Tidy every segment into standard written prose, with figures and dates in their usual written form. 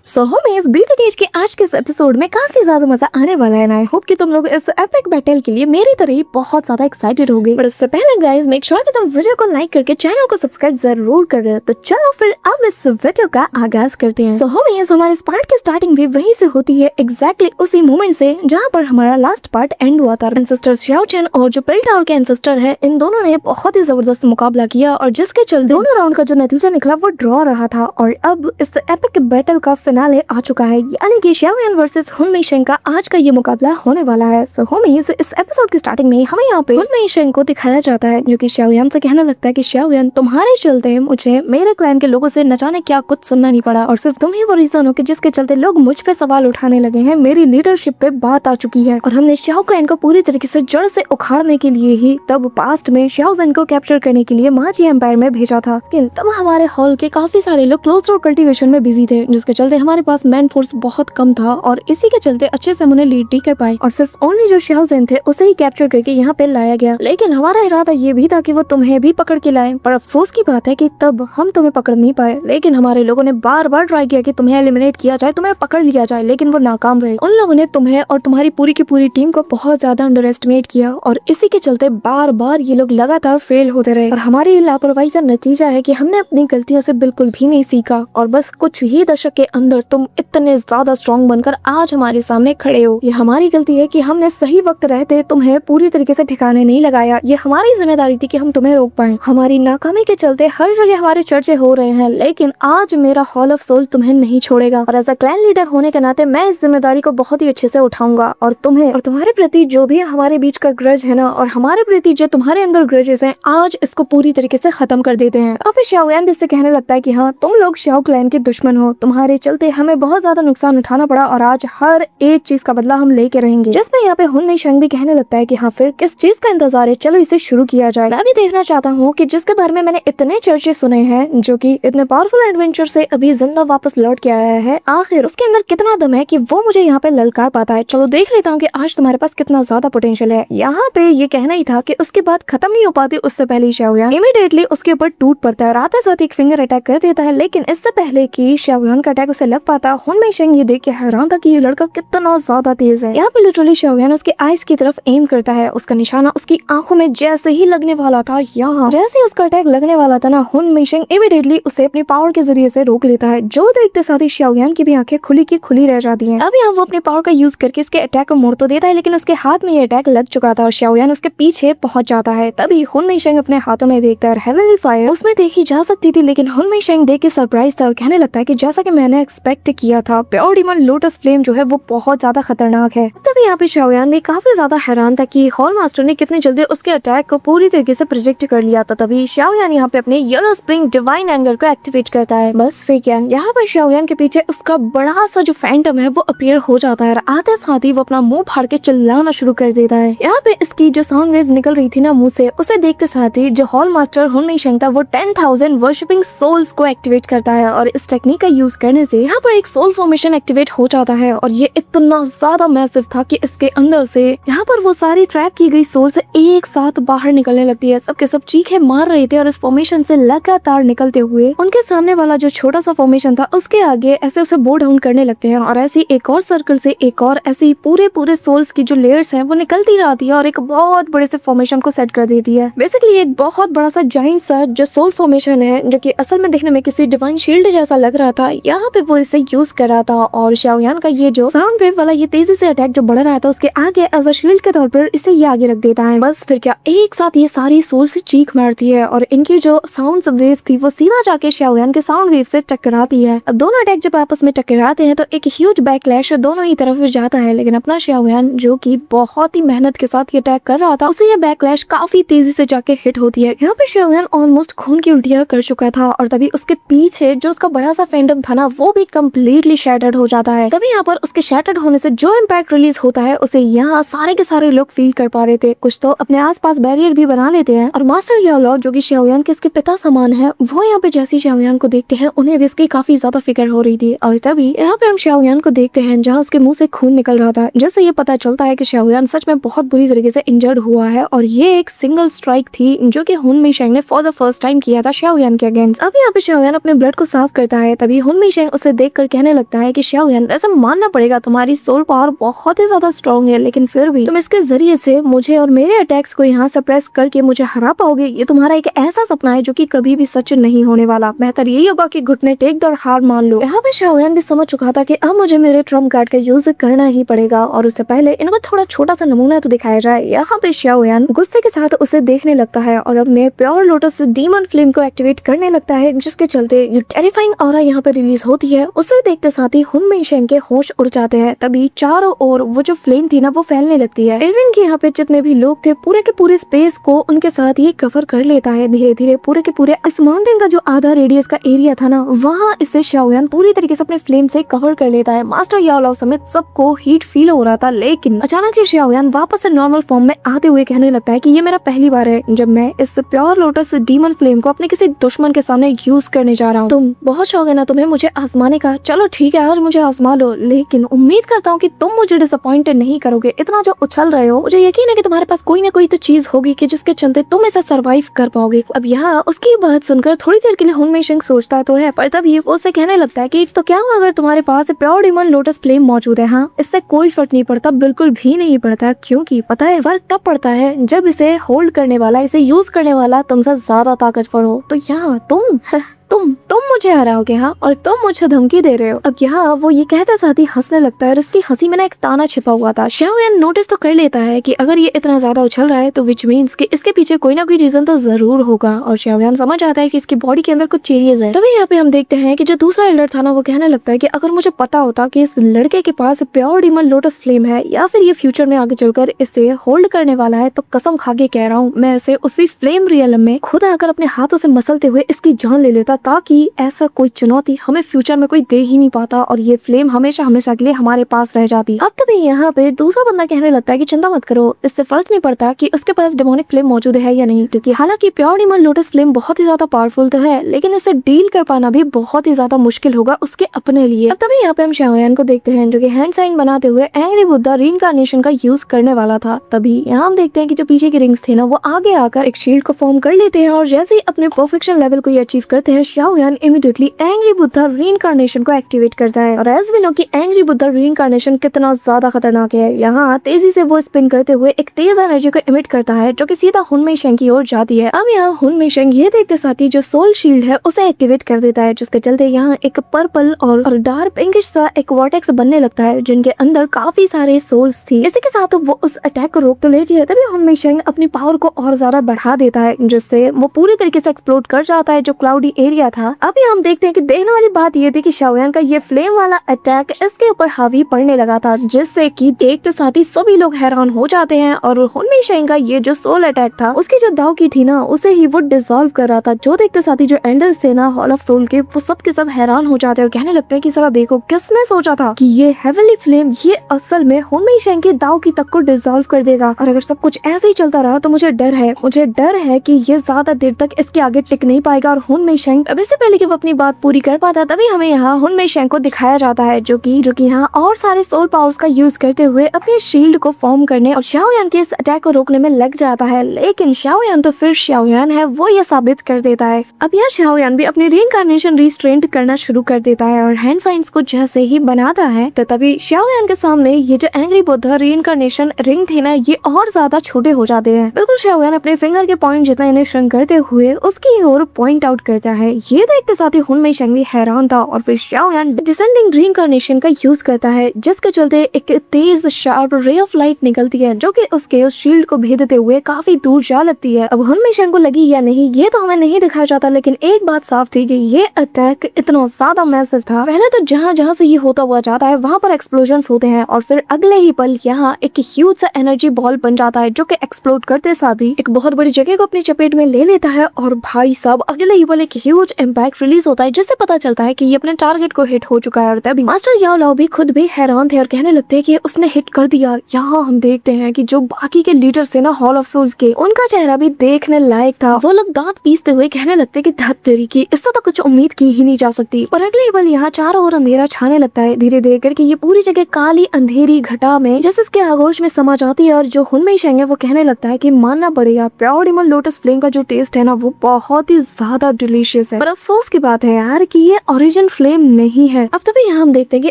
सो हमें इस BTTH के आज के इस एपिसोड में काफी ज्यादा मजा आने वाला है। आई होप कि तुम लोग इस एपिक बैटल के लिए मेरी तरह ही बहुत ज्यादा एक्साइटेड होगे। बट उससे पहले गाइस मेक श्योर कि तुम वीडियो को लाइक करके चैनल को सब्सक्राइब जरूर कर रहे हो। तो चलो फिर अब इस वीडियो का आगाज करते हैं। सो हमें हमारे इस पार्ट की स्टार्टिंग भी वहीं से होती है, एग्जैक्टली उसी मोमेंट से जहाँ पर हमारा लास्ट पार्ट एंड हुआ था। एंसेस्टर xiao chen और जो पेल टावर के एंसेस्टर है, इन दोनों ने बहुत ही जबरदस्त मुकाबला किया और जिसके चलते दोनों राउंड का जो नतीजा निकला वो ड्रॉ रहा था। और अब इस एपिक बैटल का फिनाले आ चुका है, यानी कि xiaoyan वर्सेस हुन मेइशेंग का आज का ये मुकाबला होने वाला है। सो होमीज इस एपिसोड की स्टार्टिंग में हमें यहाँ पे हुन मेइशेंग को दिखाया जाता है, जो कि xiaoyan से कहने लगता है कि xiaoyan तुम्हारे चलते मुझे मेरे क्लैन के लोगों से न जाने क्या कुछ सुनना नहीं पड़ा और सिर्फ तुम ही वो रीजन हो कि जिसके चलते लोग मुझ पे सवाल उठाने लगे हैं। मेरी लीडरशिप पे बात आ चुकी है और हमने xiao क्लैन को पूरी तरीके से जड़ से उखाड़ने के लिए ही तब पास्ट में xiao zhen को कैप्चर करने के लिए माजी एम्पायर में भेजा था। लेकिन तब हमारे हॉल के काफी सारे लोग क्लोज डोर कल्टीवेशन में बिजी थे, जिसके चलते हमारे पास मैन फोर्स बहुत कम था और इसी के चलते अच्छे से हम उन्हें लीड नहीं कर पाए और सिर्फ ओनली जो xiao zhen थे उसे ही कैप्चर करके यहाँ पे लाया गया। लेकिन हमारा इरादा ये भी था कि वो तुम्हें भी पकड़ के लाए, पर अफसोस की बात है कि तब हम तुम्हें पकड़ नहीं पाए। लेकिन हमारे लोगों ने बार बार ट्राई किया कि तुम्हें एलिमिनेट किया जाए, तुम्हें पकड़ लिया जाए, लेकिन वो नाकाम रहे। उन लोगों ने तुम्हें और तुम्हारी पूरी की पूरी टीम को बहुत ज्यादा अंडर एस्टिमेट किया और इसी के चलते बार बार ये लोग लगातार फेल होते रहे। और हमारी लापरवाही का नतीजा है कि हमने अपनी गलतियों से बिल्कुल भी नहीं सीखा और बस कुछ ही दशक के अंदर तुम इतने ज्यादा स्ट्रॉन्ग बनकर आज हमारे सामने खड़े हो। ये हमारी गलती है कि हमने सही वक्त रहते तुम्हें पूरी तरीके से ठिकाने नहीं लगाया। ये हमारी जिम्मेदारी थी कि हम तुम्हें रोक पाए। हमारी नाकामी के चलते हर जगह हमारे चर्चे हो रहे हैं, लेकिन आज मेरा हॉल ऑफ सोल तुम्हें नहीं छोड़ेगा और एज अ क्लैन लीडर होने के नाते मैं इस जिम्मेदारी को बहुत ही अच्छे से उठाऊंगा और तुम्हें और तुम्हारे प्रति जो भी हमारे बीच का ग्रज है ना, और हमारे प्रति जो तुम्हारे अंदर ग्रजेस हैं, आज इसको पूरी तरीके से खत्म कर देते हैं। अब xiaoyan भी इससे कहने लगता है कि हाँ, तुम लोग xiao क्लैन के दुश्मन हो, तुम्हारे चलते हमें बहुत ज्यादा नुकसान उठाना पड़ा और आज हर एक चीज का बदला हम लेके रहेंगे। जिसमें यहाँ पे हुन मेइशेंग भी कहने लगता है कि हाँ, फिर किस चीज का इंतजार है, चलो इसे शुरू किया जाए। मैं भी देखना चाहता हूँ कि जिसके बारे में मैंने इतने चर्चे सुने हैं, जो कि इतने पावरफुल एडवेंचर से अभी जिंदा वापस लौट के आया है, आखिर उसके अंदर कितना दम है कि वो मुझे यहाँ पे ललकार पाता है। चलो देख लेता हूँ कि आज तुम्हारे पास कितना ज्यादा पोटेंशियल है। यहाँ पे ये कहना ही था कि उसके बाद खत्म नहीं हो पाती, उससे पहले xiaoyan इमीडिएटली उसके ऊपर टूट पड़ता है, आते साथ एक फिंगर अटैक कर देता है। लेकिन इससे पहले कि xiaoyan का अटैक उसे लग पाता, हुन मेइशेंग ये देख के हैरान था कि ये लड़का कितना ज्यादा तेज है। यहाँ पे लिटरली xiaoyan उसके आइस की तरफ एम करता है, उसका निशाना उसकी आंखों में जैसे ही लगने वाला था, यहाँ जैसे ही उसका अटैक लगने वाला था ना, हुन मेइशेंग इमीडिएटली उसे अपनी पावर के जरिए से रोक लेता है, जो देखते साथ ही xiaoyan की भी आंखें खुली की खुली रह जाती हैं। अब यहाँ वो अपने पावर का यूज करके इसके अटैक को मोड़ तो देता है, लेकिन उसके हाथ में ये अटैक लग चुका था और xiaoyan उसके पीछे पहुंच जाता है। तभी हुन मेइशेंग अपने हाथों में देखता है हेवनली फायर उसमें देखी जा सकती थी, लेकिन हुन मेइशेंग देख के सरप्राइज था और कहने लगता है कि जैसा कि मैंने एक्सपेक्ट किया था, प्योर डीमन लोटस फ्लेम जो है वो बहुत ज्यादा खतरनाक है। तभी यहाँ पे xiaoyan भी काफी ज्यादा हैरान था कि हॉल मास्टर ने कितने जल्दी उसके अटैक को पूरी तरीके से प्रोजेक्ट कर लिया। तो तभी xiaoyan यहाँ पे अपने येलो स्प्रिंग डिवाइन एंगर को एक्टिवेट करता है। बस फिर क्या, यहाँ पर xiaoyan के पीछे उसका बड़ा सा जो फैंटम है वो अपीयर हो जाता है और आते साथ ही वो अपना मुंह फाड़ के चिल्लाना शुरू कर देता है। यहाँ पे इसकी जो साउंड वेव्स निकल रही थी ना मुंह से, उसे देखते साथ ही जो हॉल मास्टर हुन मेइशेंग था वो 10,000 वर्शिपिंग सोल्स को एक्टिवेट करता है और इस टेक्निक का यूज करने से यहाँ पर एक सोल फॉर्मेशन एक्टिवेट हो जाता है और ये इतना ज्यादा मैसिव था कि इसके अंदर से यहाँ पर वो सारी ट्रैप की गई सोल्स एक साथ बाहर निकलने लगती है। सबके सब चीखें मार रहे थे और इस फॉर्मेशन से लगातार निकलते हुए उनके सामने वाला जो छोटा सा फॉर्मेशन था उसके आगे ऐसे उसे बो डाउन करने लगते हैं और ऐसी एक और सर्कल से एक और ऐसी पूरे सोल्स की जो लेयर्स हैं वो निकलती जाती है और एक बहुत बड़े से फॉर्मेशन को सेट कर देती है। बेसिकली एक बहुत बड़ा सा जाइंट सा जो सोल फॉर्मेशन है, जो कि असल में देखने में किसी डिवाइन शील्ड जैसा लग रहा था, यहाँ पे वो इसे यूज कर रहा था और xiaoyan का ये जो साउंड वेव वाला ये तेजी से अटैक जो बढ़ रहा था उसके आगे एज अ शील्ड के तौर पर इसे ये आगे रख देता है। बस फिर क्या, एक साथ ये सारी सोल से चीख मारती है और इनकी जो साउंड वेव्स थी वो सीधा जाके xiaoyan के साउंड वेव से टकराती है। अब दोनों अटैक जब आपस में टकराते हैं तो एक ह्यूज बैकलैश दोनों ही तरफ जाता है, लेकिन अपना xiaoyan जो कि बहुत ही मेहनत के साथ ये अटैक कर रहा था, उसे ये बैकलैश काफी तेजी से जाके हिट होती है। यहाँ पे xiaoyan ऑलमोस्ट खून की उल्टियां कर चुका था और तभी उसके पीछे जो उसका बड़ा सा फैंडम था ना वो भी कम्प्लीटली शैटर्ड हो जाता है। तभी यहाँ पर उसके शैटर्ड होने से जो इम्पैक्ट रिलीज होता है उसे यहाँ सारे के सारे लोग फील कर पा रहे थे। कुछ तो अपने आसपास बैरियर भी बना लेते हैं और मास्टर याओ जो कि शाओयान के इसके पिता समान है, वो यहाँ पे जैसे शाओयान को देखते हैं उन्हें भी इसकी काफी ज्यादा फिक्र हो रही थी। और तभी यहाँ पे हम शाओयान को देखते हैं जहाँ उसके मुंह से खून निकल रहा था, जिससे ये पता चलता है कि शाओयान सच में बहुत बुरी तरीके से इंजर्ड हुआ है और ये एक सिंगल स्ट्राइक थी जो कि हुन मिशेंग ने फॉर द फर्स्ट टाइम किया था शाओयान के अगेंस्ट। अब यहाँ पे शाओयान अपने ब्लड को साफ करता है। तभी हुन मिशेंग उसे देखकर कहने लगता है कि शाओयान, ऐसा मानना पड़ेगा तुम्हारी सोल पावर बहुत ही ज्यादा स्ट्रॉन्ग है, लेकिन फिर भी तुम इसके जरिए से मुझे और मेरे अटैक्स को यहाँ सप्रेस करके मुझे हरा पाओगे। ये तुम्हारा एक ऐसा सपना है जो कि कभी भी सच नहीं होने वाला। बेहतर यही होगा कि घुटने टेक दो और हार मान लो। यहाँ पे शाओयान भी समझ चुका था कि अब मुझे मेरे ट्रम्प कार्ड का यूज करना ही पड़ेगा और उससे पहले इनको थोड़ा छोटा सा नमूना तो दिखाया जाए। यहाँ पे शाओयान गुस्से के साथ उसे देखने लगता है और अपने प्योर लोटस डीमन फ्लेम को एक्टिवेट करने लगता है, जिसके चलते जो टेरिफाइंग ऑरा यहाँ पे रिलीज होती है उसे देखते साथ ही हुन मिशेंग के होश उड़ जाते हैं। तभी चारों ओर वो जो फ्लेम थी ना वो फैलने लगती है। इवन कि यहाँ पे जितने भी लोग थे पूरे के पूरे स्पेस को उनके साथ ही कवर कर लेता है। धीरे धीरे पूरे के पूरे इस माउंटेन का जो आधा रेडियस का एरिया था ना वहाँ इससे शाओयान पूरी तरीके से अपने फ्लेम से कवर कर लेता है। मास्टर याओ समेत सबको हीट फील हो रहा था, लेकिन अचानक ही शाओयान वापस से नॉर्मल फॉर्म में आते हुए कहने लगता है कि ये मेरा पहली बार है जब मैं इस प्योर लोटस डीमन फ्लेम को अपने किसी दुश्मन के सामने यूज करने जा रहा हूँ। तुम बहुत शौक है ना तुम्हें मुझे आजमाने का, चलो ठीक है आज मुझे आजमा लो, लेकिन उम्मीद करता हूँ कि तुम मुझे डिसअपॉइंटेड नहीं करोगे। इतना जो उछल रहे हो मुझे यकीन है कि तुम्हारे पास कोई ना कोई तो चीज होगी कि जिसके चलते तुम इसे सरवाइव कर पाओगे। अब यहाँ उसकी बात सुनकर थोड़ी देर के लिए हुन मिशेंग सोचता तो है, पर तभी वो उसे कहने लगता है कि तो क्या अगर तुम्हारे पास प्योर डीमन लोटस फ्लेम मौजूद है, हाँ इससे कोई फर्क नहीं पड़ता, बिल्कुल भी नहीं पड़ता, क्योंकि पता है फर्क तब पड़ता है जब इसे होल्ड करने वाला, इसे यूज करने वाला तुमसे ज्यादा ताकतवर हो। तो यहाँ तुम मुझे हराओगे, हाँ, और तुम मुझे धमकी दे रहे हो। अब यहाँ वो ये कहता साथ ही हंसने लगता है और इसकी हंसी में ना एक ताना छिपा हुआ था। शाओयान नोटिस तो कर लेता है कि अगर ये इतना ज्यादा उछल रहा है तो विच मीन्स कि इसके पीछे कोई ना कोई रीजन तो जरूर होगा और शाओयान समझ आता है कि इसकी बॉडी के अंदर कुछ चेंजेस है। तभी यहाँ पे हम देखते हैं कि जो दूसरा एल्डर था ना वो कहने लगता है कि अगर मुझे पता होता कि इस लड़के के पास प्योर डीमन लोटस फ्लेम है या फिर ये फ्यूचर में आगे चलकर इसे होल्ड करने वाला है तो कसम खा के कह रहा हूँ मैं इसे उसी फ्लेम रियलम में खुद आकर अपने हाथों से मसलते हुए इसकी जान ले लेता, ताकि ऐसा कोई चुनौती हमें फ्यूचर में कोई दे ही नहीं पाता और ये फ्लेम हमेशा हमेशा के लिए हमारे पास रह जाती। अब तभी यहाँ पे दूसरा बंदा कहने लगता है कि चिंता मत करो, इससे फर्क नहीं पड़ता कि उसके पास डेमोनिक फ्लेम मौजूद है या नहीं, क्योंकि हालांकि प्योर डीमन लोटस फ्लेम बहुत ही ज्यादा पावरफुल तो है लेकिन इसे डील कर पाना भी बहुत ही ज्यादा मुश्किल होगा उसके अपने लिए। अब तभी यहाँ पे हम शाओयान को देखते हैं जो कि हैंड साइन बनाते हुए एंग्री बुद्धा रीइंकार्नेशन का यूज करने वाला था। तभी यहाँ हम देखते हैं कि जो पीछे के रिंग्स थे ना वो आगे आकर एक शील्ड को फॉर्म कर लेते हैं और जैसे ही अपने परफेक्शन लेवल को अचीव करते हैं शाओयान इमीडिएटली एंग्री बुद्धा रीइंकार्नेशन को एक्टिवेट करता है। और एज वी नो कि एंग्री बुद्धा रीइंकार्नेशन कितना ज्यादा खतरनाक है, यहाँ तेजी से वो स्पिन करते हुए एक तेज एनर्जी को इमिट करता है जो कि सीधा हुन मिशेंग की ओर जाती है। अब यहाँ हुन मिशेंग ये देखते साथ ही जो सोल शील्ड है उसे एक्टिवेट कर देता है, जिसके चलते यहाँ एक पर्पल और डार्क पिंकिश सा एक वर्टेक्स बनने लगता है जिनके अंदर काफी सारे सोल्स थी। इसी के साथ वो उस अटैक को रोक तो लेती है, तभी हुन मिशेंग अपनी पावर को और ज्यादा बढ़ा देता है जिससे वो पूरी तरीके से एक्सप्लोड कर जाता है जो क्लाउडी एरिया था। अभी हम देखते हैं कि देखने वाली बात ये थी कि शाओयान का ये फ्लेम वाला अटैक इसके ऊपर हावी पड़ने लगा था, जिससे कि देखते साथ ही सभी लोग हैरान हो जाते हैं और हुन मिशेंग का ये जो सोल अटैक था उसकी जो दाव की थी ना उसे ही वो डिसॉल्व कर रहा था। जो देखते साथ ही जो एल्डर्स थे ना हॉल ऑफ सोल के, वो सब के सब हैरान हो जाते हैं और कहने लगते हैं कि जरा देखो किसने सोचा था कि ये हेवनली फ्लेम ये असल में हुन मिशेंग के दाव की तक को डिसॉल्व कर देगा। और अगर सब कुछ ऐसे ही चलता रहा तो मुझे डर है कि ये ज्यादा देर तक इसके आगे टिक नहीं पाएगा। और हुन मिशेंग अब इससे पहले कि वो अपनी बात पूरी कर पाता तभी हमें यहाँ हुन मिशेंग को दिखाया जाता है जो कि यहाँ और सारे सोल पावर्स का यूज करते हुए अपने शील्ड को फॉर्म करने और शाओयान के इस अटैक को रोकने में लग जाता है। लेकिन शाओयान तो फिर शाओयान है, वो ये साबित कर देता है। अब यह शाओयान भी अपनी रीइंकार्नेशन रिस्ट्रेंट करना शुरू कर देता है और हैंड साइंस को जैसे ही बनाता है तो तभी शाओयान के सामने ये जो एंग्री बुद्धा रीइंकार्नेशन रिंग थे ना ये और ज्यादा छोटे हो जाते हैं। बिल्कुल शाओयान अपने फिंगर के पॉइंट जितना इन्हें श्रिंक करते हुए उसकी ओर पॉइंट आउट करता है। ये देखते साथ ही हुन मिशेंग भी हैरान था और फिर शाओयान डिसेंडिंग रीइंकार्नेशन का यूज करता है जिसके चलते एक तेज शार्प रे ऑफ लाइट निकलती है जो कि उसके उस शील्ड को भेदते हुए काफी दूर जा लगती है। अब हुन मिशेंग को लगी या नहीं ये तो हमें नहीं दिखाया जाता, लेकिन एक बात साफ थी कि ये अटैक इतना ज्यादा मैसिव था। पहले तो जहाँ से ये होता हुआ जाता है वहाँ पर एक्सप्लोजन्स होते हैं और फिर अगले ही पल यहाँ एक ह्यूज सा एनर्जी बॉल बन जाता है जो कि एक्सप्लोड करते साथ ही एक बहुत बड़ी जगह को अपनी चपेट में ले लेता है और भाई साहब अगले ही पल एक ह्यूज ह्यूज इम्पैक्ट रिलीज होता है, जिससे पता चलता है कि ये अपने टारगेट को हिट हो चुका है। और तभी मास्टर याओ लाओ भी खुद भी हैरान थे और कहने लगते हैं कि उसने हिट कर दिया। यहाँ हम देखते हैं कि जो बाकी के लीडर्स थे ना हॉल ऑफ सोल्स के, उनका चेहरा भी देखने लायक था। वो लोग दांत पीसते हुए कहने लगते कि धत तेरी की, इससे तो कुछ उम्मीद की ही नहीं जा सकती। और अगले पल यहाँ चारों ओर अंधेरा छाने लगता है धीरे धीरे करके। ये पूरी जगह काली अंधेरी घटा में जैसे इसके आगोश में समा जाती है। और जो हुनमेई शेंग है वो कहने लगता है कि मानना पड़ेगा प्योर डेमन लोटस फ्लेम का जो टेस्ट है ना वो बहुत ही ज्यादा डिलीशियस है। पर अफसोस की बात है यार कि ये ओरिजिन फ्लेम नहीं है। अब तभी यहाँ हम देखते हैं कि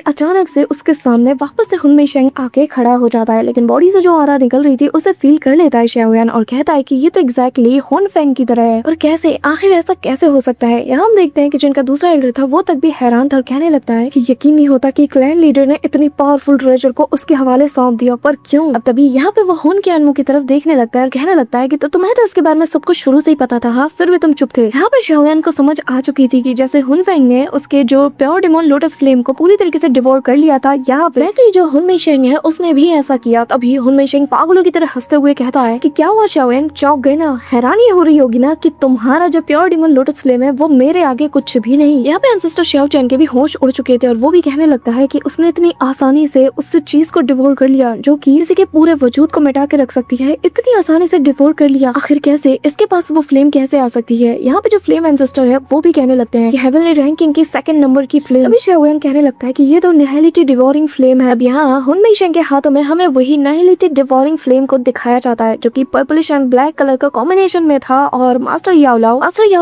अचानक से उसके सामने वापस से हुनमेई शेंग आके खड़ा हो जाता है, लेकिन बॉडी से जो ऑरा निकल रही थी उसे फील कर लेता है xiaoyan और कहता है कि ये तो एग्जैक्टली हुन फेंग की तरह है। और कैसे, आखिर ऐसा कैसे हो सकता है। यहाँ हम देखते हैं कि जिनका दूसरा एल्डर था वो तक भी हैरान था और कहने लगता है कि यकीन नहीं होता कि क्लैन लीडर ने इतनी पावरफुल ट्रेजर को उसके हवाले सौंप दिया, पर क्यों। अब तभी यहाँ पे वो हुन के अनमु की तरफ देखने लगता है और कहने लगता है कि तो तुम्हें तो इसके बारे में सब कुछ शुरू से ही पता था, हाँ फिर भी तुम चुप थे। यहाँ पे xiaoyan को समझ आ चुकी थी कि जैसे हुन फेंग ने उसके जो प्योर डेमन लोटस फ्लेम को पूरी तरीके से डिवोर कर लिया था, यहाँ पे जो हुनमेई शेंग है उसने भी ऐसा किया। तभी हुनमेई शेंग पागलों की तरह हंसते हुए कहता है कि क्या हुआ xiaoyan, चौंक गए ना। हैरानी हो रही होगी ना कि तुम्हारा जो प्योर डेमन लोटस फ्लेम है वो मेरे आगे कुछ भी नहीं। यहाँ पे एंसेस्टर शियाओ चैन के भी होश उड़ चुके थे और वो भी कहने लगता है कि उसने इतनी आसानी से उस चीज को डिवोर कर लिया जो कि किसी के पूरे वजूद को मिटा के रख सकती है, इतनी आसानी से डिवोर कर लिया। आखिर कैसे, इसके पास वो फ्लेम कैसे आ सकती है। यहाँ पे जो फ्लेम एंसेस्टर है वो भी कहने लगते हैं कि हेवनली रैंकिंग की 2nd नंबर की फ्लेम। अभी xiaoyan कहने लगता है कि ये तो निहिलिटी डिवोरिंग फ्लेम है। अब यहाँ हुनमेई शेंग के हाथों में हमें वही निहिलिटी डिवोरिंग फ्लेम को दिखाया जाता है जो कि पर्पलिश एंड ब्लैक कलर का कॉम्बिनेशन में था। और मास्टर याओ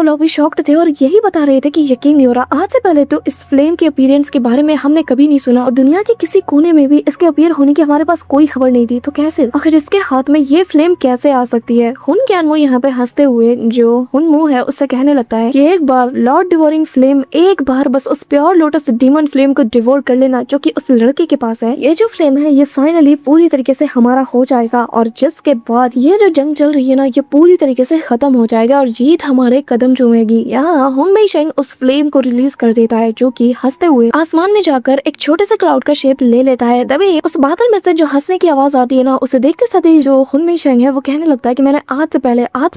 लाओ भी शॉक्ड थे और यही बता रहे थे कि यकीन नहीं हो रहा, आज से पहले तो इस फ्लेम के अपीयरेंस के बारे में हमने कभी नहीं सुना और दुनिया के किसी कोने में भी इसके अपीयर होने की हमारे पास कोई खबर नहीं थी। तो कैसे, आखिर इसके हाथ में ये फ्लेम कैसे आ सकती है। हुन के अनमु यहाँ पे हंसते हुए जो हुनमु है उससे कहने लगता है कि एक बार लॉर्ड डिवोरिंग फ्लेम, एक बार बस उस प्योर लोटस डीमन फ्लेम को डिवोर कर लेना जो कि उस लड़के के पास है। ये जो फ्लेम है ये फाइनली पूरी तरीके से हमारा हो जाएगा और जिसके बाद ये जो जंग चल रही है ना ये पूरी तरीके से खत्म हो जाएगा और जीत हमारे कदम चूमेगी। यहाँ हुनमेई शेंग उस फ्लेम को रिलीज कर देता है जो कि हंसते हुए आसमान में जाकर एक छोटे से क्लाउड का शेप ले लेता है। तभी उस बादल में से जो हंसने की आवाज आती है ना उसे देखते साथ ही जो हुनमेई शेंग है वो कहने लगता है कि मैंने आज से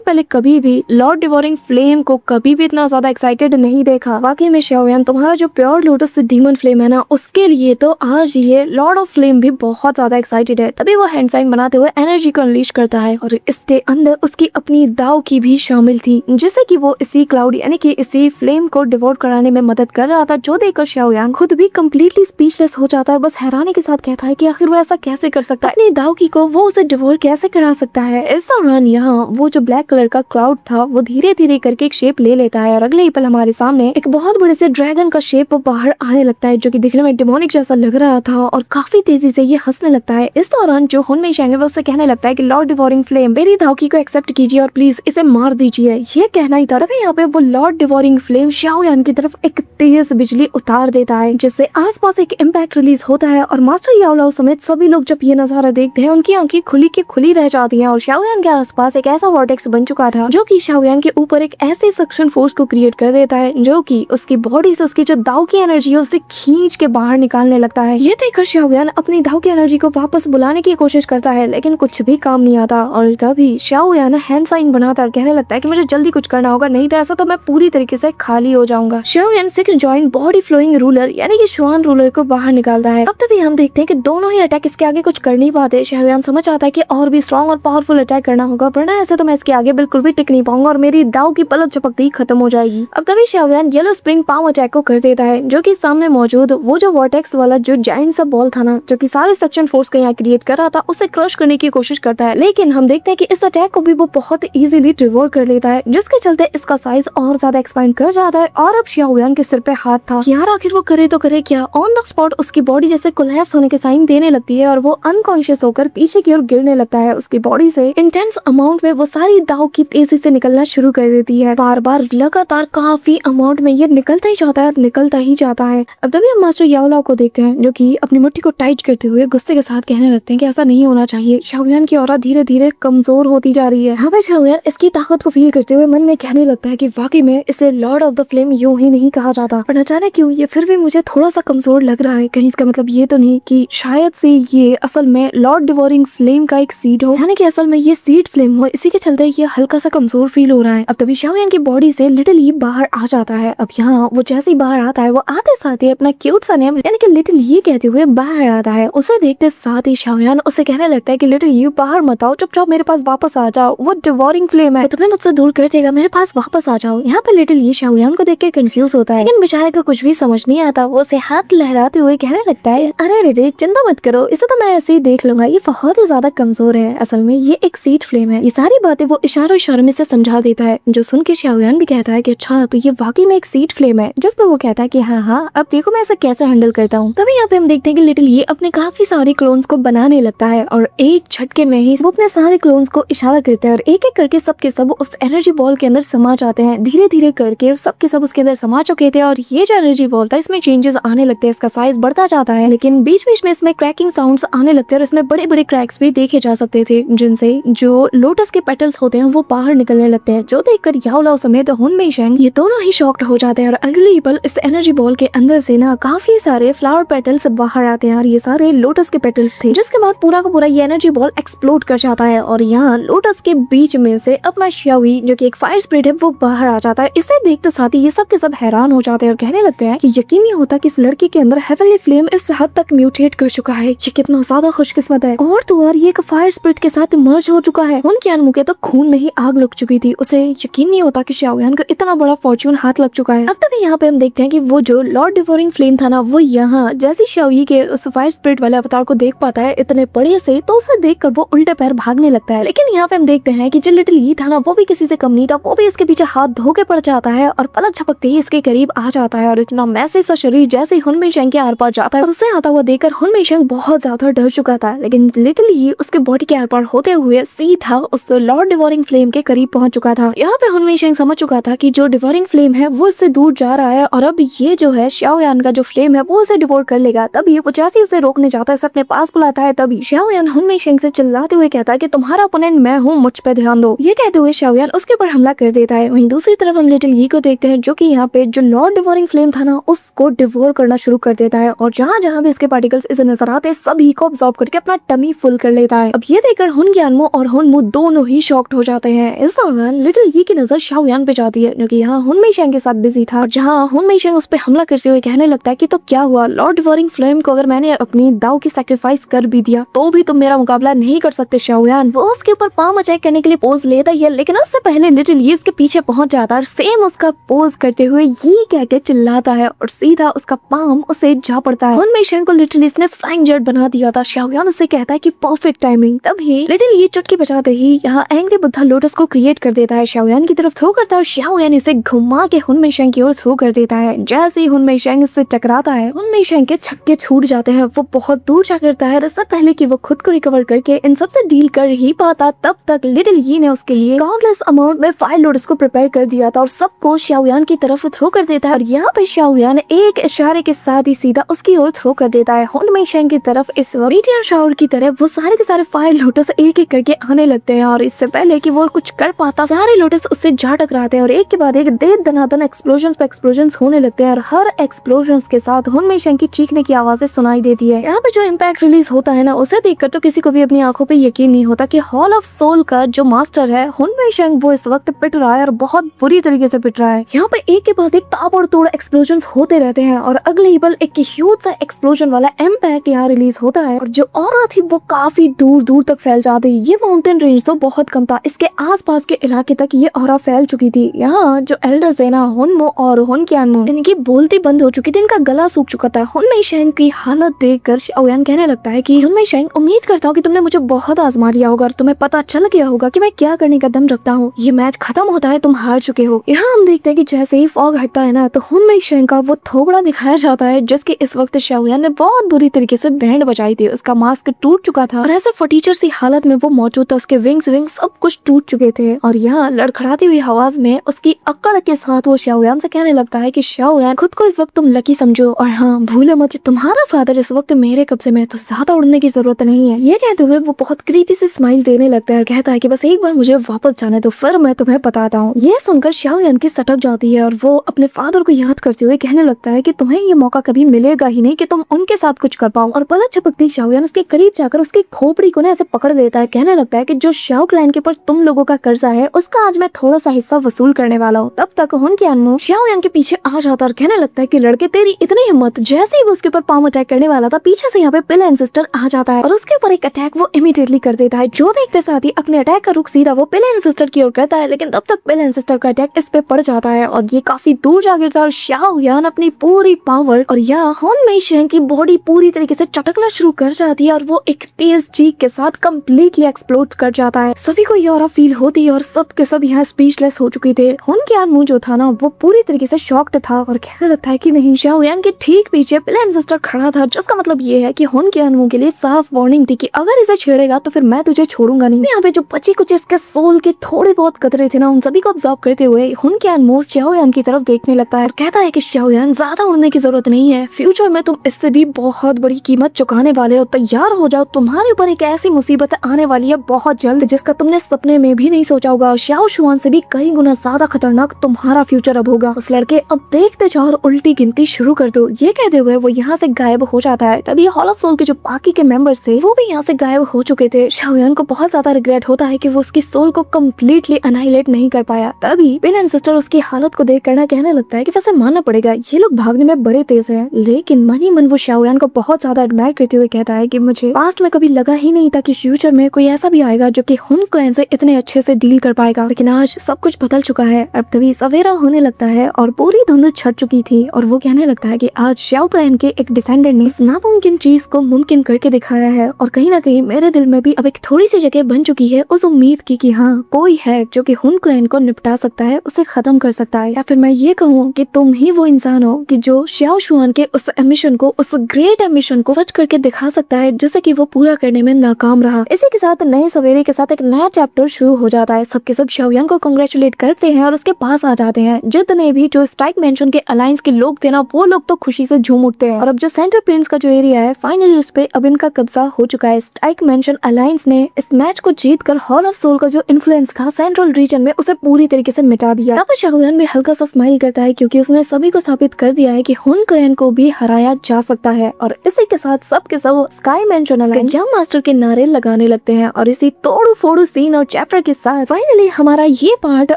पहले कभी भी लॉर्ड डिवोरिंग फ्लेम को कभी भी इतना ज्यादा एक्साइटेड नहीं देखा। वाकई में xiaoyan, तुम्हारा जो प्योर लोटस डीमन फ्लेम है ना उसके लिए तो आज ये लॉर्ड ऑफ फ्लेम भी बहुत ज्यादा एक्साइटेड है। तभी वो हैंड साइन बनाते हुए एनर्जी को अनलीश करता है और इसके अंदर उसकी अपनी दाव की भी शामिल थी जिससे कि वो इसी क्लाउड यानी कि इसी फ्लेम को डिवोर कराने में मदद कर रहा था, जो देखकर xiaoyan खुद भी कम्प्लीटली स्पीचलेस हो जाता है। बस हैरानी के साथ कहता है कि आखिर वो ऐसा कैसे कर सकता है, अपनी दाव की को वो उसे डिवोर कैसे करा सकता है। इस दौरान यहाँ वो जो ब्लैक कलर का क्लाउड था वो धीरे धीरे करके एक शेप ले लेता है और अगले ही पल हमारे सामने एक बहुत बड़े से ड्रैगन का शेप बाहर आने लगता है जो कि दिखने में डिमोनिक जैसा लग रहा था और काफी तेजी से ये हंसने लगता है। इस दौरान जो हुनमेई शेंग है वो उससे कहने लगता है कि लॉर्ड डिवोरिंग फ्लेम, मेरी दावकी को एक्सेप्ट कीजिए और प्लीज इसे मार दीजिए। ये कहना ही था। तभी यहाँ पे वो लॉर्ड डिवोरिंग फ्लेम xiaoyan की तरफ एक तेज बिजली उतार देता है जिससे आसपास एक इम्पैक्ट रिलीज होता है और मास्टर याओ लाओ समेत सभी लोग जब ये नजारा देखते हैं उनकी आंखें खुली की खुली रह जाती हैं। और xiaoyan के आसपास एक ऐसा वॉर्टेक्स बन चुका था जो कि xiaoyan के ऊपर एक ऐसे सक्शन फोर्स को क्रिएट कर देता है जो कि उसकी बॉडी से उसकी जो दाव की एनर्जी है उसे खींच के बाहर निकालने लगता है। ये देखकर xiaoyan अपनी दाव की एनर्जी को वापस बुलाने की कोशिश करता है लेकिन कुछ भी काम नहीं आता और तभी xiaoyan हैंड साइन बनाता और कहने लगता है कि मुझे जल्दी कुछ करना होगा, नहीं तो ऐसा तो मैं पूरी तरीके से खाली हो जाऊंगा। xiaoyan second joint body flowing ruler यानी कि श्वान रूलर को बाहर निकालता है। अब तभी हम देखते हैं कि दोनों ही अटैक इसके आगे कुछ कर नहीं पाते। xiaoyan समझ आता है कि और भी स्ट्रॉन्ग और पावरफुल अटैक करना होगा वरना ऐसे तो मैं इसके आगे बिल्कुल भी टिक नहीं पाऊंगा और मेरी दाव की पलक झपकते ही खत्म हो जाएगी। अब तभी xiaoyan yellow spring palm attack को कर देता है जो कि सामने मौजूद वो जो वॉर्टेक्स वाला जो जायंट सा बॉल था ना जो कि सारे सक्शन फोर्स को यहाँ क्रिएट कर रहा था उसे क्रश करने की कोशिश करता है। लेकिन हम देखते हैं कि इस अटैक को भी वो बहुत इजीली डिवोर कर लेता है जिसके चलते इसका साइज और ज्यादा एक्सपैंड कर जाता है। और अब xiaoyan के सिर पे हाथ था, यार आखिर वो करे तो करे क्या। ऑन द स्पॉट उसकी बॉडी जैसे कोलैप्स होने के साइन देने लगती है और वो अनकॉन्शियस होकर पीछे की ओर गिरने लगता है। उसकी बॉडी से इंटेंस अमाउंट में वो सारी दाव की तेजी से निकलना शुरू कर देती है। बार बार लगातार काफी अमाउंट में ये निकलता ही जाता है और निकलता ही जाता है। अब तभी हम मास्टर याओ लाओ को देखते हैं जो कि अपनी मुट्ठी को टाइट करते हुए गुस्से के साथ कहने लगते हैं कि ऐसा नहीं होना चाहिए। xiaoyan की ऑरा धीरे धीरे कमजोर होती जा रही है। हाँ भाई xiaoyan इसकी ताकत को फील करते हुए मन में कहने लगता है कि वाकई में इसे लॉर्ड ऑफ द फ्लेम यूं ही नहीं कहा जाता, पर अचानक क्यों ये फिर भी मुझे थोड़ा सा कमजोर लग रहा है। कहीं इसका मतलब ये तो नहीं कि शायद से ये असल में लॉर्ड डिवोरिंग फ्लेम का एक सीड हो, यानी कि असल में ये सीड फ्लेम हो, इसी के चलते ये हल्का सा कमजोर फील हो रहा है। अब तभी xiaoyan की बॉडी से लिटिल ये बाहर आ जाता है। अब यहाँ वो जैसे ही बाहर आता है वो आते साथ ही अपना क्यूट सा नेम यानी कि लिटिल ये कहते हुए बाहर आता है। उसे देखते साथ ही शाओयान उसे कहने लगता है कि लिटिल ये बाहर मत आओ, चुपचाप मेरे पास वापस आ जाओ, वो डिवोरिंग फ्लेम है, तुम्हें मुझसे दूर कर देगा, मेरे पास वापस आ जाओ। यहाँ पे लिटिल ये शाओयान को देख के कंफ्यूज होता है, लेकिन बेचारे को कुछ भी समझ नहीं आता। वो उसे हाथ लहराते हुए कहने लगता है, अरे रे चिंता मत करो, इसे तो मैं ऐसे ही देख लूंगा, ये बहुत ही ज्यादा कमजोर है, असल में ये एक सीड फ्लेम है। ये सारी बातें वो इशारों इशारों में से समझा देता है, जो सुन के शाओयान भी कहता है कि अच्छा तो ये वाकई में एक सीड फ्लेम है। जिस पे वो कहता है कि हाँ अब देखो मैं इसे कैसे हैंडल करता हूँ। तभी यहाँ पे हम देखते हैं कि लिटिल ये अपने काफी सारे क्लोन्स को बनाने लगता है और एक झटके में ही वो अपने सारे क्लोन्स को इशारा करते हैं और एक एक करके सबके सब उस एनर्जी बॉल के अंदर समा जाते हैं। धीरे धीरे करके सबके सब उसके अंदर समा चुके थे और ये जो एनर्जी बॉल था इसमें चेंजेस आने लगते हैं, इसका साइज बढ़ता जाता है, लेकिन बीच बीच में इसमें क्रैकिंग साउंड्स आने लगते हैं और इसमें बड़े बड़े क्रैक्स भी देखे जा सकते थे, जिनसे जो लोटस के पेटल्स होते हैं वो बाहर निकलने लगते हैं। जो देखकर याओ लाओ समेत हुन मेइशेंग ये दोनों ही शॉक्ड हो जाते हैं और अगले पल इस एनर्जी बॉल के अंदर से ना काफी सारे फ्लावर पेटल्स बाहर आते हैं और ये सारे लोटस के पेटल्स थे, जिसके बाद पूरा का पूरा ये एनर्जी बॉल एक्सप्लोड कर जाता है और यहाँ लोटस के बीच में से अपना शाओई जो कि एक फायर स्पिरिट है वो बाहर आ जाता है। इसे देखते साथ ही ये सब के सब हैरान हो जाते हैं और कहने लगते हैं कि यकीन नहीं होता कि इस लड़की के अंदर हेवनली फ्लेम इस हद तक म्यूटेट कर चुका है, ये कितना ज्यादा खुशकिस्मत है। और तो और ये एक फायर स्पिरिट के साथ मर्ज हो चुका है। उनके अनमुख तो खून में ही आग लग चुकी थी, उसे यकीन नहीं होता कि शाओयान को इतना बड़ा फॉर्च्यून हाथ लग चुका है। अब तक यहाँ पे हम देखते हैं कि वो जो लॉर्ड डिवोरिंग फ्लेम था ना वो यहाँ जैसे शाओई के उस फायर स्पिरिट वाले अवतार को देख पाता है इतने बड़े से, तो उसे देखकर वो उल्टे पैर भागने लगता है। लेकिन यहाँ पे हम देखते हैं कि जो लिटिल ई था ना वो भी किसी से कम नहीं था, वो भी इसके पीछे हाथ धो के पड़ जाता है और पलक झपकते ही इसके करीब आ जाता है और इतना मैसिव सा शरीर जैसे ही हुन मेइशेंग के आर पार जाता है उसे आता हुआ देखकर हुन मेइशेंग बहुत ज्यादा डर चुका था, लेकिन लिटिल ई उसके बॉडी के आर पार होते हुए सीधा उस लॉर्ड डिवोरिंग फ्लेम के करीब पहुंच चुका था। यहाँ पे हुन मेइशेंग समझ चुका था कि जो डिवोरिंग फ्लेम है वो इससे दूर जा रहा है और अब ये जो है शाओयान का जो फ्लेम है वो उसे डिवोर कर लेगा। तभी वो जैसे उसे रोकने जाता है, उसे अपने पास बुलाता है, तभी शाओयान हुन मेइशेंग से चिल्लाते हुए कहता है कि तुम्हारा ओपोनेंट मैं हूँ, मुझ पे ध्यान दो। ये कहते हुए शाओयान उसके ऊपर हमला कर देता है। वहीं दूसरी तरफ हम लिटिल ई को देखते हैं जो कि यहाँ पे जो लॉर्ड डिवोरिंग फ्लेम था ना उसको डिवोर करना शुरू कर देता है और जहाँ जहाँ भी इसके पार्टिकल्स इसे नजर आते हैं सभी को अब्सॉर्ब करके अपना टमी फुल कर लेता है। अब ये देखकर हुन ग्यानमो और हुन मू दोनों ही शॉक्ड हो जाते हैं। इस दौरान लिटिल ई की नजर शाओयान पे जाती है जो कि यहाँ हुन मेइशेंग के साथ बिजी था और जहाँ हुन मेइशेंग उस पे हमला करते हुए कहने लगता है कि तो क्या हुआ, लॉर्ड डिवोरिंग फ्लेम को अगर मैंने अपनी दाव की सैक्रिफाइस कर भी दिया तो भी तुम मेरा मुकाबला नहीं कर सकते शाओयान। वो उसके ऊपर पाम अटैक करने के लिए पोज लेता ही है, लेकिन उससे पहले लिटिल ई उसके पीछे पहुंच जाता है और सेम उसका पोज करते हुए ये कह के चिल्लाता है और सीधा उसका पाम उसे जा पड़ता है। हुन मेइशेंग को लिटिल इसने फ्लाइंग जेट बना दिया था। शाओयान उससे कहता है कि परफेक्ट टाइमिंग। तभी लिटिल ये चुटकी बजाते ही यहाँ एंग्री बुद्धा लोटस को क्रिएट कर देता है, शाओयान की तरफ थ्रो करता है और शाओयान इसे घुमा के हुन मेइशेंग की ओर थ्रो कर देता है। जैसे ही हुन मेइशेंग इससे टकराता है हुन मेइशेंग के छक्के छूट जाते हैं, वो बहुत दूर जा गिरता है। इससे पहले कि वो खुद को रिकवर करके इन सब से डील कर ही पाता तब तक लिटिल यी ने उसके लिए काउंटलेस अमाउंट में फायर लोटस को प्रिपेयर कर दिया था और सबको शाओयान की तरफ थ्रो कर देता है और यहाँ पे शाओयान एक इशारे के साथ ही सीधा उसकी ओर थ्रो कर देता है। हुन मेइशेंग की तरफ इस मीटियर शावर की तरह वो सारे के सारे फायर लोटस एक एक करके आने लगते हैं और इससे पहले कि वो कुछ कर पाता सारे लोटस उससे जा टकराते हैं और एक के बाद एक दे दनादन एक्सप्लोजन पे एक्सप्लोजन होने लगते हैं और हर एक्सप्लोजन के साथ हुन मेइशेंग की चीखने की आवाजें सुनाई देती है। यहाँ पे जो इम्पैक्ट रिलीज होता है ना उसे देखकर तो किसी को भी अपनी आंखों पे यकीन नहीं होता कि हॉल ऑफ सोल का जो मास्टर है हुन मेइशेंग वो इस वक्त पिट रहा है और बहुत बुरी तरीके से पिट रहा है। यहाँ पे एक के बाद एक ताबड़तोड़ एक्सप्लोजन होते रहते हैं और अगले ही पल एक ह्यूज सा एक्सप्लोजन वाला इम्पैक्ट यहाँ रिलीज होता है और जो ऑरा थी वो काफी दूर दूर तक फैल जाती है। ये माउंटेन रेंज तो बहुत कम था, इसके आसपास के इलाके तक ये ऑरा फैल चुकी थी। यहाँ जो एल्डर्स है ना हुनमो और हुन क्यानमो इनकी बोलती बंद हो चुकी थी, इनका गला सूख चुका था। हुन मेइशेंग की हालत देखकर शाओयान कहने लगता है कि हुन मेइशेंग उम्मीद करता हूँ कि तुमने मुझे बहुत आजमा लिया होगा और तुम्हें पता चल गया होगा कि मैं क्या करने का दम रखता हूँ। ये मैच खत्म होता है, तुम हार चुके हो। यहाँ हम देखते हैं कि जैसे ही फॉग हटता है ना तो हुन मेइशेंग का वो थोबड़ा दिखाया जाता है जिसके इस वक्त शाओयान ने बहुत बुरी तरीके से बैंड बजाई थी। उसका मास्क टूट चुका था और ऐसे फटीचर सी हालत में वो मौजूद था, उसके विंग्स सब कुछ टूट चुके थे और यहाँ लड़खड़ाती हुई आवाज में उसकी अकड़ के साथ वो शाओयान से कहने लगता है कि शाओयान खुद को इस वक्त तुम लकी समझो और हाँ भूलो मत कि तुम्हारा फादर इस वक्त मेरे कब्जे में, तो ज्यादा उड़ने की जरूरत नहीं है। ये कहते हुए वो बहुत क्रीपी से स्माइल देने लगता है और कहता है कि बस एक बार मुझे वापस जाने दो फिर मैं तुम्हें बताता हूँ। ये सुनकर शाओयान की सटक जाती है और वो अपने फादर को याद करते हुए कहने लगता है कि तुम्हें ये मौका कभी मिलेगा ही नहीं कि तुम उनके साथ कुछ कर पाओ। और पलक झपकती शाओयान उसके करीब जाकर उसकी खोपड़ी को ना ऐसे पकड़ देता है, कहने लगता है कि जो शाओ क्लैन के ऊपर तुम लोगों का कर्जा है उसका आज मैं थोड़ा सा हिस्सा वसूल करने वाला वाला हो। तब तक हुन के अनमो शाओयान के पीछे आ जाता और कहने लगता है कि लड़के तेरी इतनी हिम्मत। जैसे ही वो उसके ऊपर पाम अटैक करने वाला था, पीछे से यहाँ पे पिल एंड सिस्टर आ जाता है और उसके ऊपर एक अटैक वो इमीडिएटली कर देता है। जो देखते साथ ही अपने अटैक का रुख सीधा वो पिल एंड सिस्टर की ओर करता है, लेकिन तब तक पिल एंड सिस्टर का अटैक इस पे पड़ जाता है और ये काफी दूर जा गिरता है और शाओयान अपनी पूरी पावर और यहाँ हुन मेइशेंग की बॉडी पूरी तरीके से चटकना शुरू कर जाती है और वो एक तेज चीख के साथ कम्प्लीटली एक्सप्लोड कर जाता है। सभी को ये ऑरा फील होती है और सब के सब यहाँ स्पीचलेस हो चुके थे। हुन के अनमो जो था ना वो पूरी तरीके से शॉक्ड था और कहने लगता है कि नहीं, शाओयान के ठीक पीछे पिल एंड सिस्टर खड़ा था, जिसका मतलब ये है कि हुन के अनमो के लिए साफ वार्निंग थी कि अगर इसे छेड़ेगा तो फिर मैं तुझे छोड़ूंगा नहीं। यहाँ पे जो बची कुछ इसके सोल के थोड़े बहुत कतरे थे ना, उन सभी को ऑब्जर्व करते हुए हुन के अनमो शाओयान की तरफ देखने लगता है और कहता है कि शाओयान ज्यादा उड़ने की जरूरत नहीं है, फ्यूचर में तुम इससे भी बहुत बड़ी कीमत चुकाने वाले हो, तैयार हो जाओ, तुम्हारे ऊपर एक ऐसी मुसीबत आने वाली है बहुत जल्द जिसका तुमने सपने में भी नहीं सोचा होगा। शाओ शुआन से भी कई गुना ज्यादा खतरनाक तुम्हारा फ्यूचर अब होगा। उस लड़के अब देखते जाओ और उल्टी गिनती शुरू कर दो। ये कहते हुए वो यहाँ से गायब हो जाता है। तभी हॉल ऑफ सोल के जो बाकी के मेंबर्स थे वो भी यहाँ से गायब हो चुके थे। शाओयान को बहुत ज्यादा रिग्रेट होता है कि वो उसकी सोल को कम्प्लीटली अनाइलेट नहीं कर पाया। तभी पिल एंड सिस्टर उसकी हालत को देख कर कहने लगता है कि वैसे मानना पड़ेगा ये लोग भागने में बड़े तेज हैं, लेकिन मन ही मन वो शाओयान को बहुत ज्यादा एडमायर करते हुए कहता है कि मुझे पास्ट में कभी लगा ही नहीं था कि फ्यूचर में कोई ऐसा भी आएगा जो कि हुन क्लैन से इतने अच्छे से डील कर पाएगा, लेकिन आज सब कुछ बदल चुका है। अब तभी सवेरा होने लगता है और पूरी धुंध छट चुकी थी और वो कहने लगता है कि आज शाओ क्लैन के एक डिसेंडेंट ने इस नामुमकिन चीज को मुमकिन करके दिखाया है और कहीं ना कहीं मेरे दिल में भी अब एक थोड़ी सी जगह बन चुकी है उस उम्मीद की कि हाँ, कोई है जो कि हुन क्लैन को निपटा सकता है, उसे खत्म कर सकता है। या फिर मैं ये कहूँ कि तुम ही वो इंसान हो कि जो शाओ शुआन के उस एमिशन को, उस ग्रेट एमिशन को सच करके दिखा सकता है जिसे कि वो पूरा करने में नाकाम रहा। इसी के साथ नए सवेरे के साथ एक नया चैप्टर शुरू हो जाता है। सबके सब शाओयान को कांग्रेचुलेट करते हैं और उसके पास आ जाते हैं। जितने भी जो स्ट्राइक मेंशन के अलायंस के लोग थे ना, वो लोग तो खुशी से झूम उठते हैं और अब जो सेंटर प्रिंस का जो एरिया है फाइनली उस पे अब इनका कब्जा हो चुका है। स्ट्राइक मेंशन अलायंस ने इस मैच को जीतकर हॉल ऑफ सोल का जो इन्फ्लुएंस था सेंट्रल रीजन में उसे पूरी तरीके से मिटा दिया। अब शाओयान भी हल्का सा स्माइल करता है क्योंकि उसने सभी को साबित कर दिया है कि हुन क्लैन को भी हराया जा सकता है। और इसी के साथ सब के सब sky mention alliance young master के नारे लगाने लगते हैं और इसी तोड़ू फोड़ू सीन और चैप्टर के साथ फाइनली हमारा ये पार्ट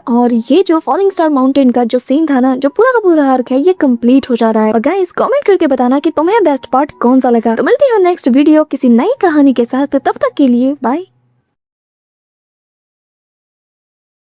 और ये जो फॉलिंग स्टार माउंटेन का जो सीन था ना, जो पूरा का पूरा आर्क है, ये कंप्लीट हो जाता है। और गाइस कमेंट करके बताना कि तुम्हें बेस्ट पार्ट कौन सा लगा। तो मिलती हो नेक्स्ट वीडियो किसी नई कहानी के साथ, तब तक के लिए बाय।